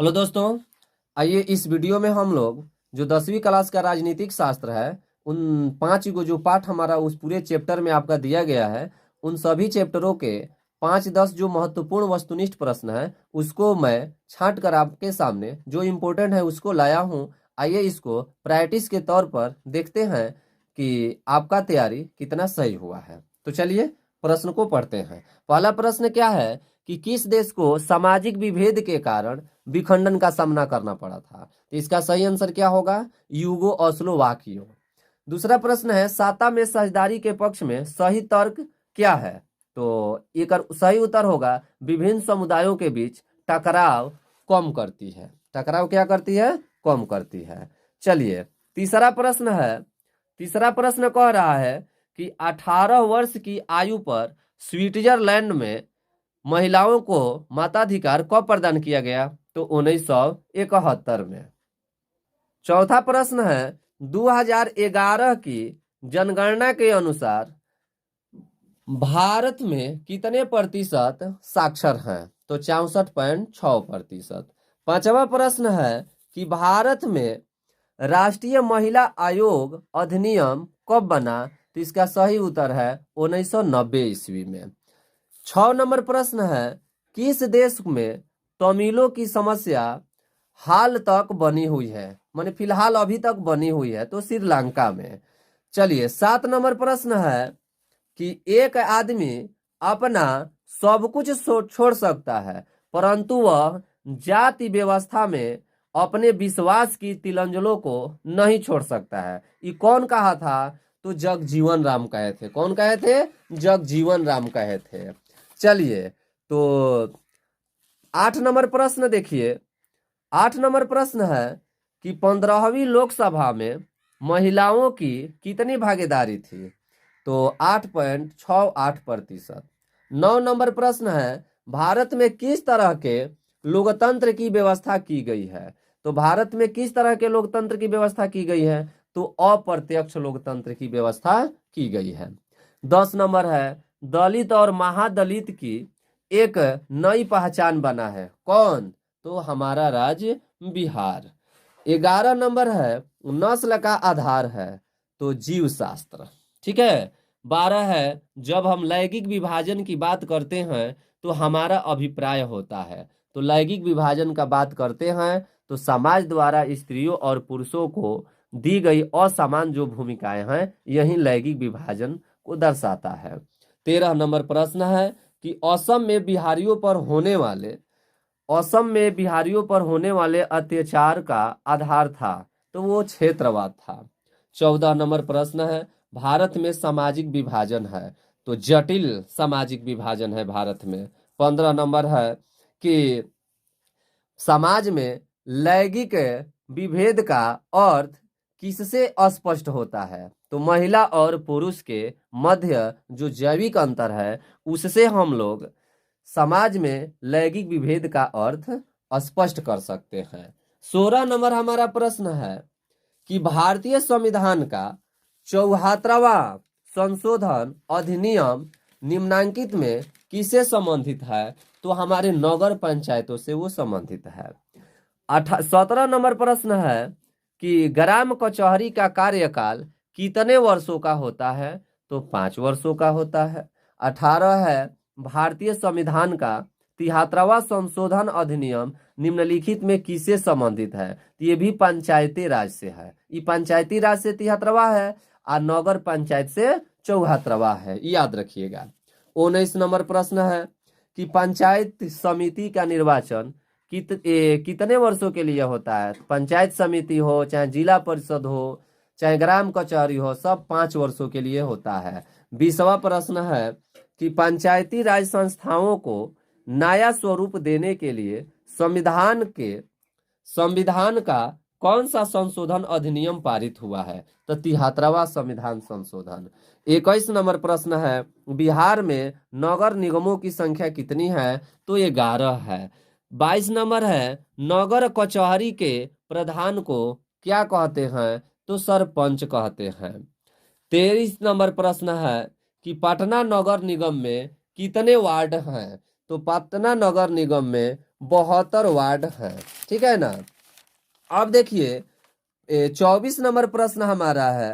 Hello दोस्तों, आइए इस वीडियो में हम लोग जो 10वीं क्लास का राजनीतिक शास्त्र है उन 5 को जो पाठ हमारा उस पूरे चैप्टर में आपका दिया गया है उन सभी चैप्टरों के 5-10 जो महत्वपूर्ण वस्तुनिष्ठ प्रश्न है उसको मैं छांट कर आपके सामने जो इम्पोर्टेंट है उसको लाया हूँ। आइए इसको प्रैक्टिस के तौर पर देखते हैं कि आपका तैयारी कितना सही हुआ है। तो चलिए प्रश्न को पढ़ते हैं। पहला प्रश्न क्या है कि किस देश को सामाजिक विभेद के कारण विखंडन का सामना करना पड़ा था। तो इसका सही आंसर क्या होगा? यूगो ओस्लोवाकियो। दूसरा प्रश्न है साता में साझेदारी के पक्ष में सही तर्क क्या है? तो एक सही उत्तर होगा विभिन्न समुदायों के बीच टकराव कम करती है। टकराव क्या करती है? कम करती है। चलिए तीसरा प्रश्न कह रहा है कि 18 वर्ष की आयु पर स्विट्जरलैंड में महिलाओं को मताधिकार कब प्रदान किया गया? तो 1971 में। चौथा प्रश्न है 2011 की जनगणना के अनुसार भारत में कितने प्रतिशत साक्षर हैं? तो 64.6%। पांचवा प्रश्न है कि भारत में राष्ट्रीय महिला आयोग अधिनियम कब बना? तो इसका सही उत्तर है 1990 ईस्वी में। 6 नंबर प्रश्न है किस देश में तमिलों की समस्या हाल तक बनी हुई है, माने फिलहाल अभी तक बनी हुई है? तो श्रीलंका में। चलिए 7 नंबर प्रश्न है कि एक आदमी अपना सब कुछ छोड़ सकता है परंतु वह जाति व्यवस्था में अपने विश्वास की तिलंजलों को नहीं छोड़ सकता है। ये कौन कहा था? तो जगजीवन राम कहे थे। कौन कहे थे? जगजीवन राम कहे थे। चलिए तो 8 नंबर प्रश्न देखिए। 8 नंबर प्रश्न है कि 15वीं लोकसभा में महिलाओं की कितनी भागीदारी थी? तो 8.68%। 9 नंबर प्रश्न है भारत में किस तरह के लोकतंत्र की व्यवस्था की गई है? तो भारत में किस तरह के लोकतंत्र की व्यवस्था की गई है? तो अप्रत्यक्ष लोकतंत्र की व्यवस्था की गई है। 10 नंबर है दलित और महादलित की एक नई पहचान बना है। कौन? तो हमारा राज्य बिहार। 11 नंबर है नस्ल का आधार है तो जीव शास्त्र। ठीक है। 12 है जब हम लैंगिक विभाजन की बात करते हैं तो हमारा अभिप्राय होता है। तो लैंगिक विभाजन का बात करते हैं तो समाज द्वारा स्त्रियों और पुरुषों को दी गई असमान जो भूमिकाएं हैं यही लैंगिक विभाजन को दर्शाता है। 13 नंबर प्रश्न है कि असम में बिहारियों पर होने वाले अत्याचार का आधार था तो वो क्षेत्रवाद था। 14 नंबर प्रश्न है भारत में सामाजिक विभाजन है तो जटिल सामाजिक विभाजन है भारत में। 15 नंबर है कि समाज में लैंगिक विभेद का अर्थ किससे स्पष्ट होता है? तो महिला और पुरुष के मध्य जो जैविक अंतर है उससे हम लोग समाज में लैंगिक विभेद का अर्थ स्पष्ट कर सकते हैं। 16 नंबर हमारा प्रश्न है कि भारतीय संविधान का 74वां संशोधन अधिनियम निम्नांकित में किससे संबंधित है? तो हमारे नगर पंचायतों से वो संबंधित है। 17 नंबर प्रश्न है कि ग्राम कचहरी का कार्यकाल कितने वर्षों का होता है? तो 5 वर्षों का होता है। 18 है भारतीय संविधान का 73वां संशोधन अधिनियम निम्नलिखित में किससे संबंधित है? तो ये भी पंचायती राज से है। ये पंचायती राज से 73वां है और नगर पंचायत से 74वां है, याद रखिएगा। 19 नंबर प्रश्न है कि पंचायत समिति का निर्वाचन कितने वर्षों के लिए होता है? पंचायत समिति हो चाहे जिला परिषद हो चाहे ग्राम कचहरी हो सब 5 वर्षों के लिए होता है। 20वां प्रश्न है कि पंचायती राज संस्थाओं को नया स्वरूप देने के लिए संविधान का कौन सा संशोधन अधिनियम पारित हुआ है? तो 73वां संविधान संशोधन। 21 नंबर प्रश्न है बिहार में नगर निगमों की संख्या कितनी है? तो 11 है। 22 नंबर है नगर कचहरी के प्रधान को क्या कहते हैं? तो सरपंच कहते हैं। 23 नंबर प्रश्न है कि पटना नगर निगम में कितने वार्ड हैं? तो पटना नगर निगम में 72 वार्ड हैं। ठीक है ना। अब देखिए 24 नंबर प्रश्न हमारा है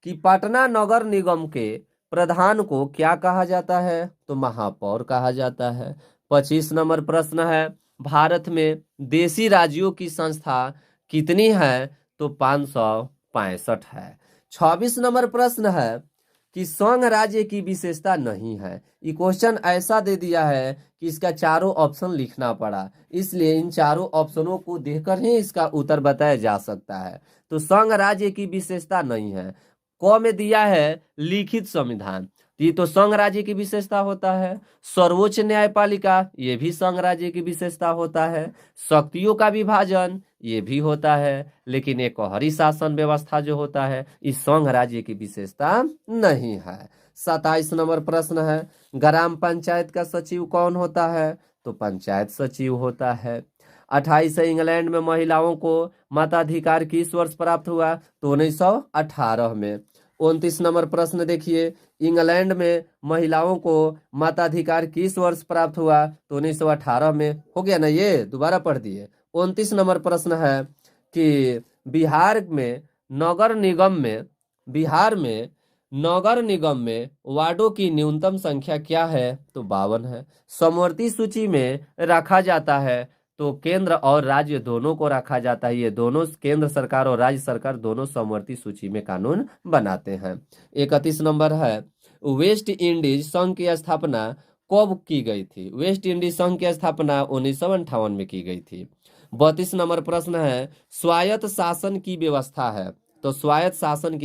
कि पटना नगर निगम के प्रधान को क्या कहा जाता है, तो महापौर कहा जाता है। 25 नंबर प्रश्न है भारत में देशी राज्यों की संख्या कितनी है, तो 565 है। 26 नंबर प्रश्न है कि संघ राज्य की विशेषता नहीं है। ये क्वेश्चन ऐसा दे दिया है कि इसका चारों ऑप्शन लिखना पड़ा, इसलिए इन चारों ऑप्शनों को देखकर ही इसका उत्तर बताया जा सकता है। तो संघ राज्य की विशेषता नहीं है। क में दिया है लिखित संविधान, ये तो संघ राज्य की विशेषता होता है। सर्वोच्च न्यायपालिका, ये भी संघ राज्य की विशेषता होता है। शक्तियों का विभाजन, ये भी होता है। लेकिन एक हरी शासन व्यवस्था जो होता है, इस संघ राज्य की विशेषता नहीं है। 27 नंबर प्रश्न है ग्राम पंचायत का सचिव कौन होता है, तो पंचायत सचिव होता है। 28 है इंग्लैंड में महिलाओं को मताधिकार किस वर्ष प्राप्त हुआ, तो 1918 में। 29 नंबर प्रश्न देखिए इंग्लैंड में महिलाओं को मताधिकार किस वर्ष प्राप्त हुआ, तो 1918 में। हो गया ना, ये दोबारा पढ़ दिए। 29 नंबर प्रश्न है कि बिहार में नगर निगम में वार्डों की न्यूनतम संख्या क्या है, तो 52 है। समवर्ती सूची में रखा जाता है, तो केंद्र और राज्य दोनों को रखा जाता है। ये दोनों, केंद्र सरकार और राज्य सरकार दोनों समवर्ती सूची में कानून बनाते हैं। 31 नंबर है वेस्ट इंडीज संघ की स्थापना कब की गई थी, वेस्ट इंडीज संघ की स्थापना 1958 में की गई थी। 32 नंबर प्रश्न है स्वायत्त शासन की व्यवस्था है, तो स्वायत्त शासन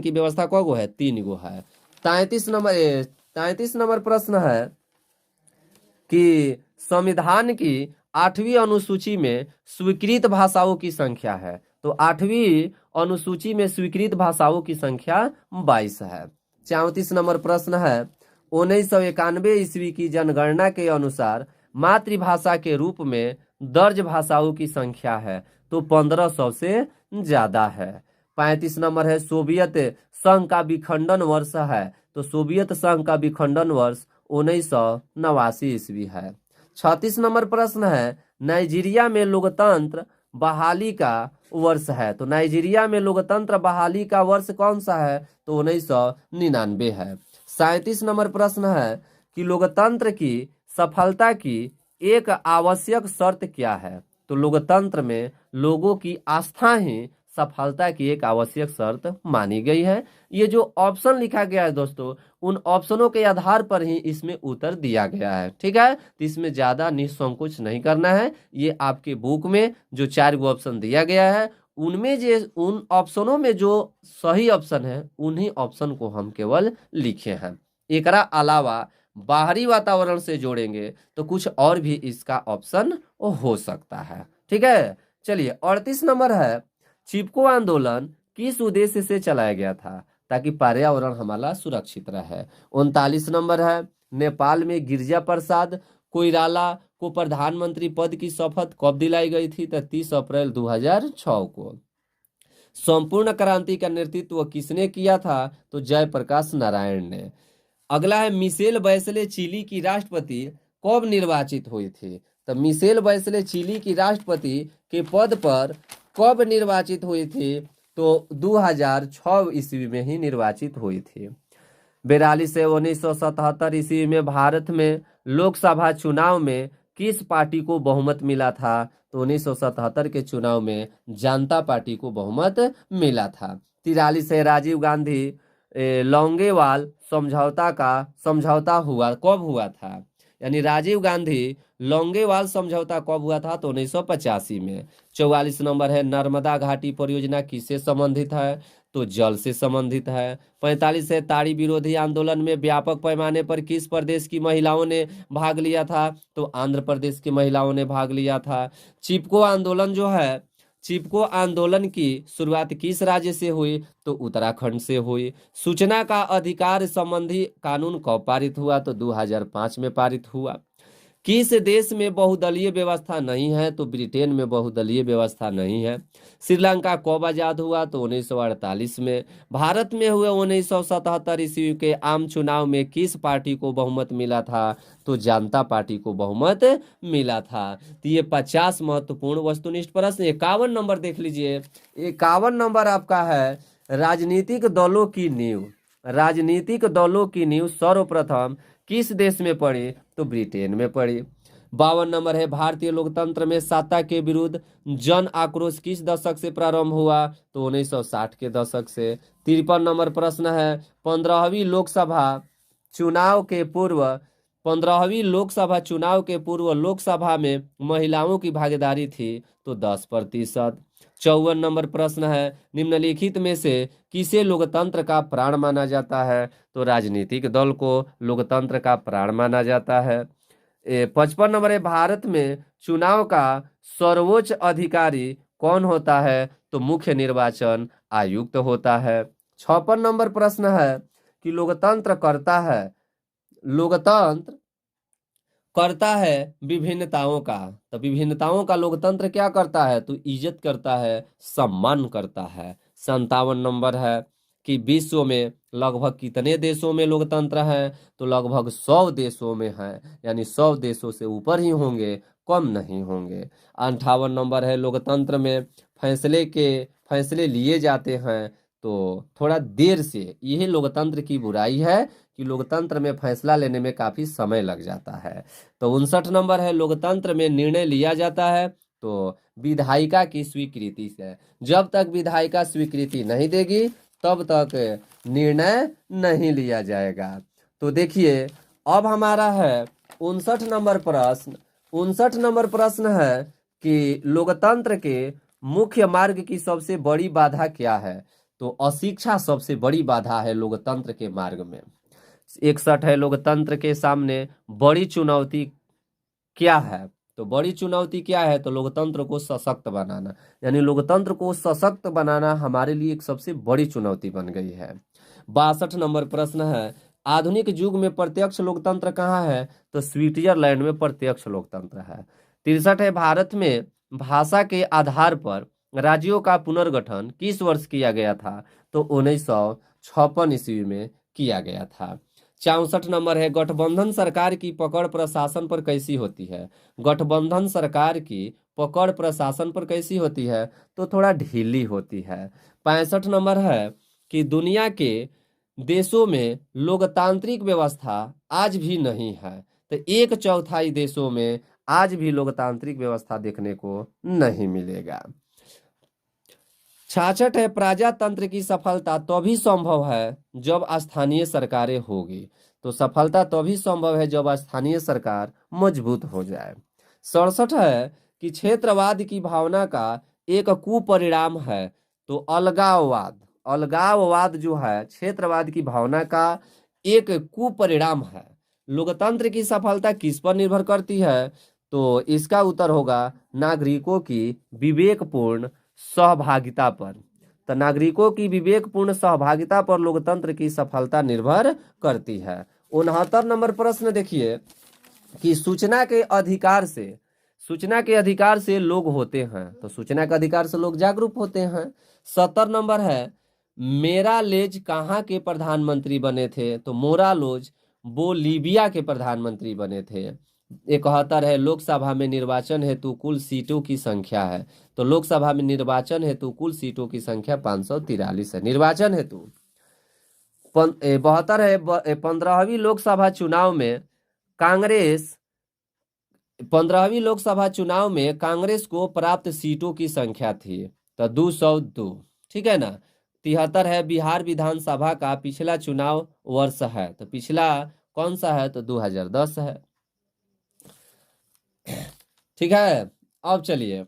की व्यवस्था कौ गो है, 3 गो है। 33 नंबर प्रश्न है कि संविधान की 8वीं अनुसूची में स्वीकृत भाषाओं की संख्या है, तो 8वीं अनुसूची में स्वीकृत भाषाओं की संख्या 22 है। 34 नंबर प्रश्न है 1991 ईस्वी की जनगणना के अनुसार मातृभाषा के रूप में दर्ज भाषाओं की संख्या है, तो 1500 से ज्यादा है। 35 नंबर है सोवियत संघ का विखंडन वर्ष है, तो सोवियत संघ का विखंडन वर्ष 1989 ईस्वी है। 36 नंबर प्रश्न है नाइजीरिया में लोकतंत्र बहाली का वर्ष है, तो नाइजीरिया में लोकतंत्र बहाली का वर्ष कौन सा है, तो 1999 है। 37 नंबर प्रश्न है कि लोकतंत्र की सफलता की एक आवश्यक शर्त क्या है, तो लोकतंत्र में लोगों की आस्था ही सफलता की एक आवश्यक शर्त मानी गई है। ये जो ऑप्शन लिखा गया है दोस्तों, उन ऑप्शनों के आधार पर ही इसमें उत्तर दिया गया है। ठीक है, तो इसमें ज्यादा निसंकोच नहीं करना है। ये आपके बुक में जो 4 गो ऑप्शन दिया गया है, उनमें जो उन ऑप्शनों में जो सही ऑप्शन है, उन्हीं ऑप्शन को हम केवल लिखे हैं। एकरा अलावा बाहरी वातावरण से जोड़ेंगे तो कुछ और भी इसका ऑप्शन हो सकता है। ठीक है, चलिए 38 नंबर है चिपको आंदोलन किस उद्देश्य से चलाया गया था, ताकि पर्यावरण हमारा सुरक्षित रहे। 39 नंबर है नेपाल में गिरजा प्रसाद कोइराला को प्रधानमंत्री पद की शपथ कब दिलाई गई थी, तो 30 अप्रैल 2006 को। संपूर्ण क्रांति का नेतृत्व किसने किया था, तो जयप्रकाश नारायण ने। अगला है मिशेल बैचले चिली की राष्ट्रपति कब निर्वाचित हुई थी, तो मिशेल बैचले चिली की राष्ट्रपति के पद पर कब निर्वाचित हुई थी, तो 2006 ईस्वी में ही निर्वाचित हुई थी। 42 से 1977 ईस्वी में भारत में लोकसभा चुनाव में किस पार्टी को बहुमत मिला था, तो 1977 के चुनाव में जनता पार्टी को बहुमत मिला था। 43 से राजीव गांधी लोंगेवाल समझौता हुआ कब हुआ था, यानी राजीव गांधी लोंगेवाल समझौता कब हुआ था, तो 1985 में। 44 नंबर है नर्मदा घाटी परियोजना किससे संबंधित है, तो जल से संबंधित है। 45 है ताड़ी विरोधी आंदोलन में व्यापक पैमाने पर किस प्रदेश की महिलाओं ने भाग लिया था, तो आंध्र प्रदेश की महिलाओं ने भाग लिया था। चिपको आंदोलन की शुरुआत किस राज्य से हुई, तो उत्तराखंड से हुई। सूचना का अधिकार संबंधी कानून कब पारित हुआ, तो 2005 में पारित हुआ। किस देश में बहुदलीय व्यवस्था नहीं है? तो ब्रिटेन में बहुदलीय व्यवस्था नहीं है। श्रीलंका कब आजाद हुआ? तो 1948 में। भारत में हुए 1977 ईस्वी के आम चुनाव में किस पार्टी को बहुमत मिला था? तो जनता पार्टी को बहुमत मिला था। तो ये 50 महत्वपूर्ण वस्तुनिष्ठ प्रश्न। 51 नंबर देख लीजिए। 51 नंबर आपका है राजनीतिक दलों की नींव। राजनीतिक दलों की नींव सर्वप्रथम किस देश में पड़ी? तो ब्रिटेन में पड़ी। 52 नंबर है भारतीय लोकतंत्र में सत्ता के विरुद्ध जन आक्रोश किस दशक से प्रारंभ हुआ? तो 1960 के दशक से। 53 नंबर प्रश्न है 15वीं लोकसभा चुनाव के पूर्व 15वीं लोकसभा चुनाव के पूर्व लोकसभा में महिलाओं की भागीदारी थी? तो 10%। 54 नंबर प्रश्न है निम्नलिखित में से किसे लोकतंत्र का प्राण माना जाता है? तो राजनीतिक दल को लोकतंत्र का प्राण माना जाता है। 55 नंबर है भारत में चुनाव का सर्वोच्च अधिकारी कौन होता है? तो मुख्य निर्वाचन आयुक्त होता है। 56 नंबर प्रश्न है कि लोकतंत्र करता है विभिन्नताओं का। तो विभिन्नताओं का लोकतंत्र क्या करता है? तो इज्जत करता है, सम्मान करता है। 57 नंबर है कि विश्व में लगभग कितने देशों में लोकतंत्र है? तो लगभग 100 देशों में है, यानी 100 देशों से ऊपर ही होंगे, कम नहीं होंगे। 58 नंबर है लोकतंत्र में फैसले लिए जाते हैं तो थोड़ा देर से। यही लोकतंत्र की बुराई है कि लोकतंत्र में फैसला लेने में काफी समय लग जाता है। तो 59 नंबर है लोकतंत्र में निर्णय लिया जाता है तो विधायिका की स्वीकृति से। जब तक विधायिका स्वीकृति नहीं देगी तब तक निर्णय नहीं लिया जाएगा। तो देखिए अब हमारा है 59 नंबर प्रश्न है कि लोकतंत्र के मुख्य मार्ग की सबसे बड़ी बाधा क्या है? तो अशिक्षा सबसे बड़ी बाधा है लोकतंत्र के मार्ग में। 61 है लोकतंत्र के सामने बड़ी चुनौती क्या है? तो बड़ी चुनौती क्या है? तो लोकतंत्र को सशक्त बनाना, यानी लोकतंत्र को सशक्त बनाना हमारे लिए एक सबसे बड़ी चुनौती बन गई है। 62 नंबर प्रश्न है आधुनिक युग में प्रत्यक्ष लोकतंत्र कहाँ है? तो स्विट्जरलैंड में प्रत्यक्ष लोकतंत्र है। 63 है भारत में भाषा के आधार पर राज्यों का पुनर्गठन किस वर्ष किया गया था? तो 1956 ईस्वी में किया गया था। 64 नंबर है गठबंधन सरकार की पकड़ प्रशासन पर कैसी होती है? गठबंधन सरकार की पकड़ प्रशासन पर कैसी होती है? तो थोड़ा ढीली होती है। 65 नंबर है कि दुनिया के देशों में लोकतांत्रिक व्यवस्था आज भी नहीं है। तो 1/4 देशों में आज भी लोकतांत्रिक व्यवस्था देखने को नहीं मिलेगा। 66 है प्रजातंत्र की सफलता तभी संभव है जब स्थानीय सरकारें होगी। तो सफलता तभी संभव है जब स्थानीय सरकार मजबूत हो जाए। 67 है कि क्षेत्रवाद की भावना का एक कुपरिणाम है। तो अलगाववाद अलगाववाद जो है क्षेत्रवाद की भावना का एक कुपरिणाम है। लोकतंत्र की सफलता किस पर निर्भर करती है? तो इसका उत्तर होगा नागरिकों की विवेकपूर्ण सहभागिता पर। तो नागरिकों की विवेकपूर्ण सहभागिता पर लोकतंत्र की सफलता निर्भर करती है। 69 नंबर प्रश्न देखिए कि सूचना के अधिकार से लोग होते हैं। तो सूचना के अधिकार से लोग जागरूक होते हैं। 70 नंबर है मोरालेज कहाँ के प्रधानमंत्री बने थे? तो मोरालेज बोलीविया के प्रधानमंत्री बने थे। 71 है लोकसभा में निर्वाचन हेतु कुल सीटों की संख्या है। तो लोकसभा में निर्वाचन हेतु कुल सीटों की संख्या 543 है निर्वाचन हेतु। 72 है 15वीं लोकसभा चुनाव में कांग्रेस को प्राप्त सीटों की संख्या थी तो 202। ठीक है ना। 73 है बिहार विधानसभा का पिछला चुनाव वर्ष है। तो पिछला कौन सा है? तो 2010 है। ठीक है। अब चलिए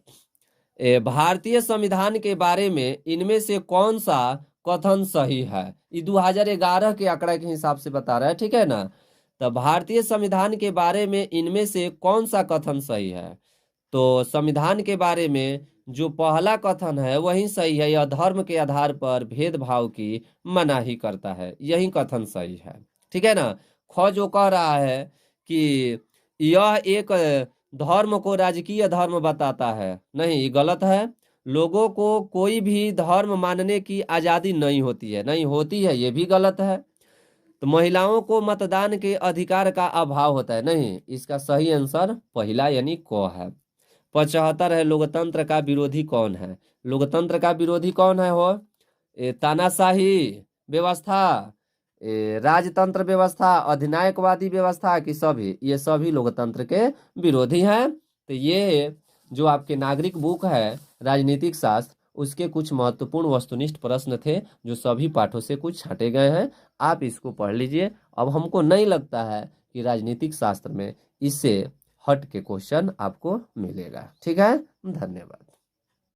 भारतीय संविधान के बारे में इनमें से कौन सा कथन सही है? ये 2011 के आंकड़ा के हिसाब से बता रहा है। ठीक है ना। तो भारतीय संविधान के बारे में इनमें से कौन सा कथन सही है? तो संविधान के बारे में जो पहला कथन है वही सही है। यह धर्म के आधार पर भेदभाव की मनाही करता है, यही कथन सही है। ठीक है ना। ख जो कह रहा है कि यह एक धर्म को राजकीय धर्म बताता है, नहीं, ये गलत है। लोगों को कोई भी धर्म मानने की आजादी नहीं होती है, नहीं होती है, ये भी गलत है। तो महिलाओं को मतदान के अधिकार का अभाव होता है, नहीं, इसका सही आंसर पहला यानी क है। 75 है, लोकतंत्र का विरोधी कौन है? लोकतंत्र का विरोधी कौन है हो? तानाशाही व्यवस्था, राजतंत्र व्यवस्था, अधिनायकवादी व्यवस्था की सभी, ये सभी लोकतंत्र के विरोधी हैं। तो ये जो आपके नागरिक बुक है राजनीतिक शास्त्र, उसके कुछ महत्वपूर्ण वस्तुनिष्ठ प्रश्न थे जो सभी पाठों से कुछ छांटे गए हैं। आप इसको पढ़ लीजिए। अब हमको नहीं लगता है कि राजनीतिक शास्त्र में इससे हट के क्वेश्चन आपको मिलेगा। ठीक है, धन्यवाद।